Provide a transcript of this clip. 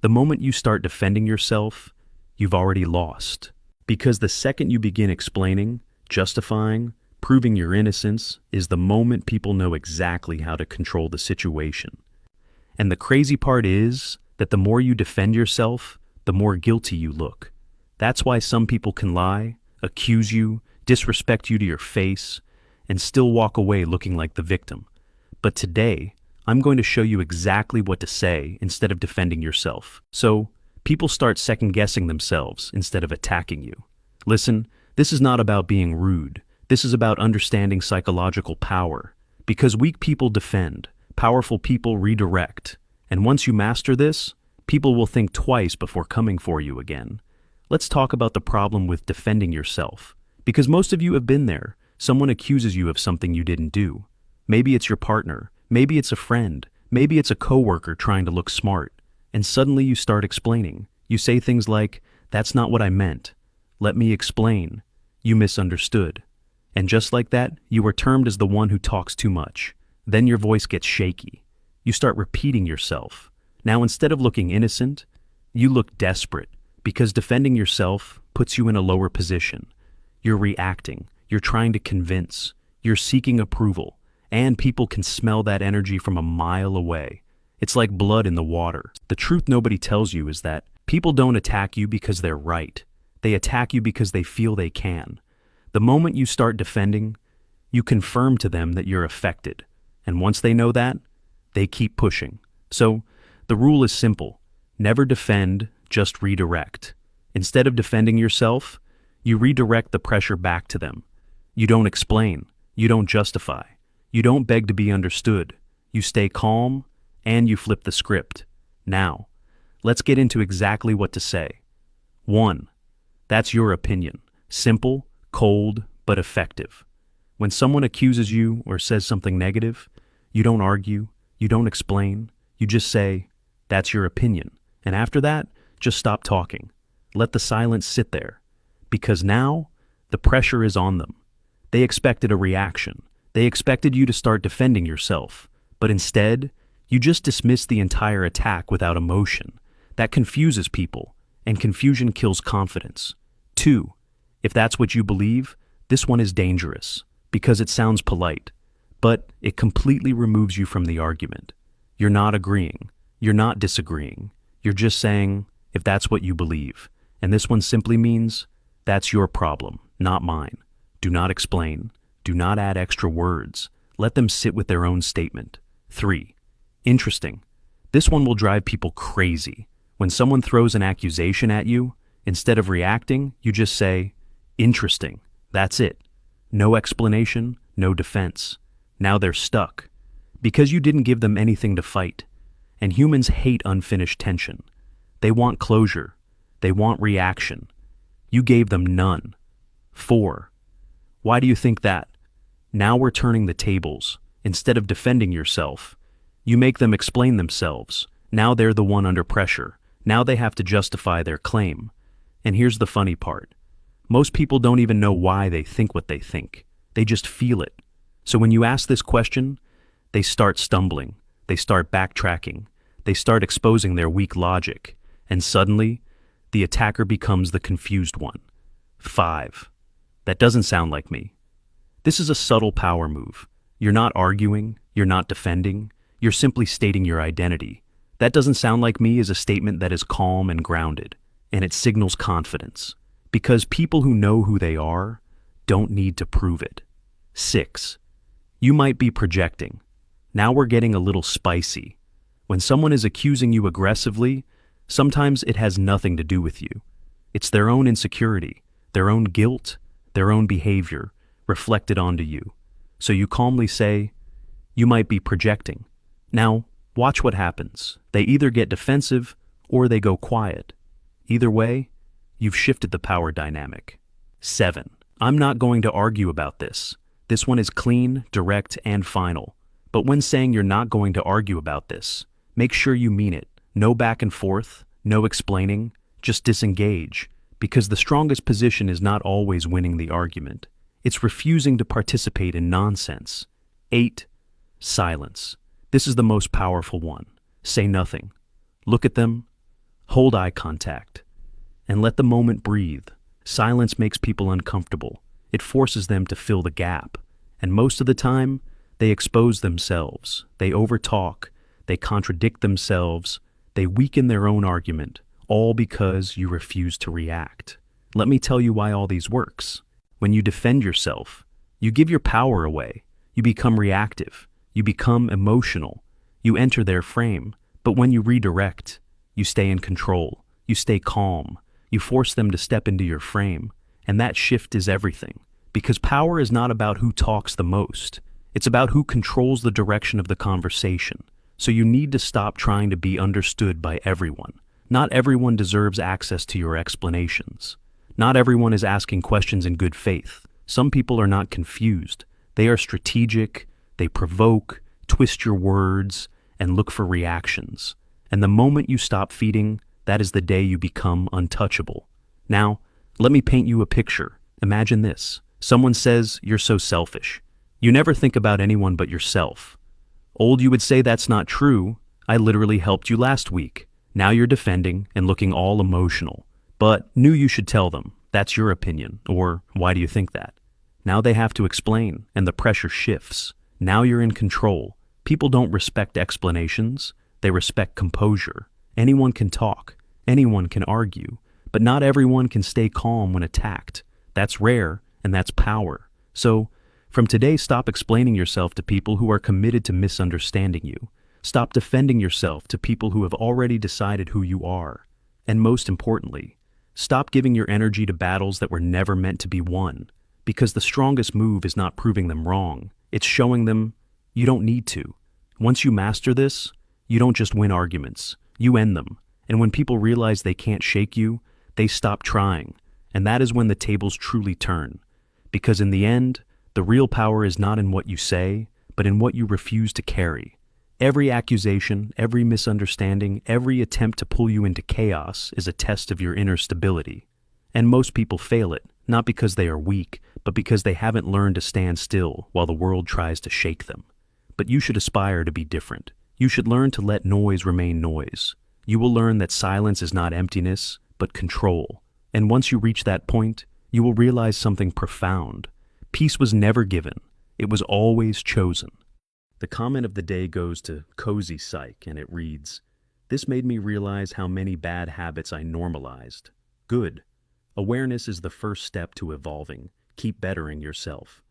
The moment you start defending yourself, you've already lost. Because the second you begin explaining, justifying, proving your innocence is the moment people know exactly how to control the situation. And the crazy part is that the more you defend yourself, the more guilty you look. That's why some people can lie, accuse you, disrespect you to your face, and still walk away looking like the victim. But today, I'm going to show you exactly what to say instead of defending yourself. So, people start second-guessing themselves instead of attacking you. Listen, this is not about being rude. This is about understanding psychological power. Because weak people defend, powerful people redirect. And once you master this, people will think twice before coming for you again. Let's talk about the problem with defending yourself. Because most of you have been there. Someone accuses you of something you didn't do. Maybe it's your partner. Maybe it's a friend. Maybe it's a coworker trying to look smart. And suddenly you start explaining. You say things like, "That's not what I meant. Let me explain. You misunderstood." And just like that, you are termed as the one who talks too much. Then your voice gets shaky. You start repeating yourself. Now instead of looking innocent, you look desperate, because defending yourself puts you in a lower position. You're reacting. You're trying to convince. You're seeking approval. And people can smell that energy from a mile away. It's like blood in the water. The truth nobody tells you is that people don't attack you because they're right. They attack you because they feel they can. The moment you start defending, you confirm to them that you're affected. And once they know that, they keep pushing. So, the rule is simple. Never defend, just redirect. Instead of defending yourself, you redirect the pressure back to them. You don't explain. You don't justify. You don't beg to be understood. You stay calm, and you flip the script. Now, let's get into exactly what to say. 1. That's your opinion. Simple, cold, but effective. When someone accuses you or says something negative, you don't argue, you don't explain, you just say, "That's your opinion." And after that, just stop talking. Let the silence sit there. Because now, the pressure is on them. They expected a reaction. They expected you to start defending yourself, but instead, you just dismiss the entire attack without emotion. That confuses people, and confusion kills confidence. 2. If that's what you believe, this one is dangerous, because it sounds polite, but it completely removes you from the argument. You're not agreeing. You're not disagreeing. You're just saying, if that's what you believe. And this one simply means, that's your problem, not mine. Do not explain. Do not add extra words. Let them sit with their own statement. 3. Interesting. This one will drive people crazy. When someone throws an accusation at you, instead of reacting, you just say, "Interesting." That's it. No explanation, no defense. Now they're stuck. Because you didn't give them anything to fight. And humans hate unfinished tension. They want closure. They want reaction. You gave them none. 4. Why do you think that? Now we're turning the tables. Instead of defending yourself, you make them explain themselves. Now they're the one under pressure. Now they have to justify their claim. And here's the funny part. Most people don't even know why they think what they think. They just feel it. So when you ask this question, they start stumbling. They start backtracking. They start exposing their weak logic. And suddenly, the attacker becomes the confused one. 5. That doesn't sound like me. This is a subtle power move. You're not arguing, you're not defending, you're simply stating your identity. That doesn't sound like me is a statement that is calm and grounded, and it signals confidence. Because people who know who they are don't need to prove it. 6. You might be projecting. Now we're getting a little spicy. When someone is accusing you aggressively, sometimes it has nothing to do with you. It's their own insecurity, their own guilt, their own behavior reflected onto you. So you calmly say, "You might be projecting." Now, watch what happens. They either get defensive or they go quiet. Either way, you've shifted the power dynamic. 7. I'm not going to argue about this. This one is clean, direct, and final. But when saying you're not going to argue about this, make sure you mean it. No back and forth, no explaining, just disengage. Because the strongest position is not always winning the argument. It's refusing to participate in nonsense. 8. Silence. This is the most powerful one. Say nothing. Look at them. Hold eye contact and let the moment breathe. Silence makes people uncomfortable. It forces them to fill the gap. And most of the time, they expose themselves. They overtalk. They contradict themselves. They weaken their own argument, all because you refuse to react. Let me tell you why all these works. When you defend yourself, you give your power away. You become reactive. You become emotional. You enter their frame. But when you redirect, you stay in control. You stay calm. You force them to step into your frame. And that shift is everything. Because power is not about who talks the most. It's about who controls the direction of the conversation. So you need to stop trying to be understood by everyone. Not everyone deserves access to your explanations. Not everyone is asking questions in good faith. Some people are not confused. They are strategic. They provoke, twist your words, and look for reactions. And the moment you stop feeding, that is the day you become untouchable. Now, let me paint you a picture. Imagine this. Someone says, "You're so selfish. You never think about anyone but yourself." Old, you would say, "That's not true. I literally helped you last week." Now you're defending and looking all emotional. But new, you should tell them, "That's your opinion," or "Why do you think that?" Now they have to explain, and the pressure shifts. Now you're in control. People don't respect explanations. They respect composure. Anyone can talk. Anyone can argue. But not everyone can stay calm when attacked. That's rare, and that's power. So, from today, stop explaining yourself to people who are committed to misunderstanding you. Stop defending yourself to people who have already decided who you are. And most importantly, stop giving your energy to battles that were never meant to be won. Because the strongest move is not proving them wrong. It's showing them you don't need to. Once you master this, you don't just win arguments. You end them. And when people realize they can't shake you, they stop trying. And that is when the tables truly turn. Because in the end, the real power is not in what you say, but in what you refuse to carry. Every accusation, every misunderstanding, every attempt to pull you into chaos is a test of your inner stability. And most people fail it, not because they are weak, but because they haven't learned to stand still while the world tries to shake them. But you should aspire to be different. You should learn to let noise remain noise. You will learn that silence is not emptiness, but control. And once you reach that point, you will realize something profound. Peace was never given. It was always chosen. The comment of the day goes to Cozy Psych, and it reads, "This made me realize how many bad habits I normalized. Good. Awareness is the first step to evolving. Keep bettering yourself."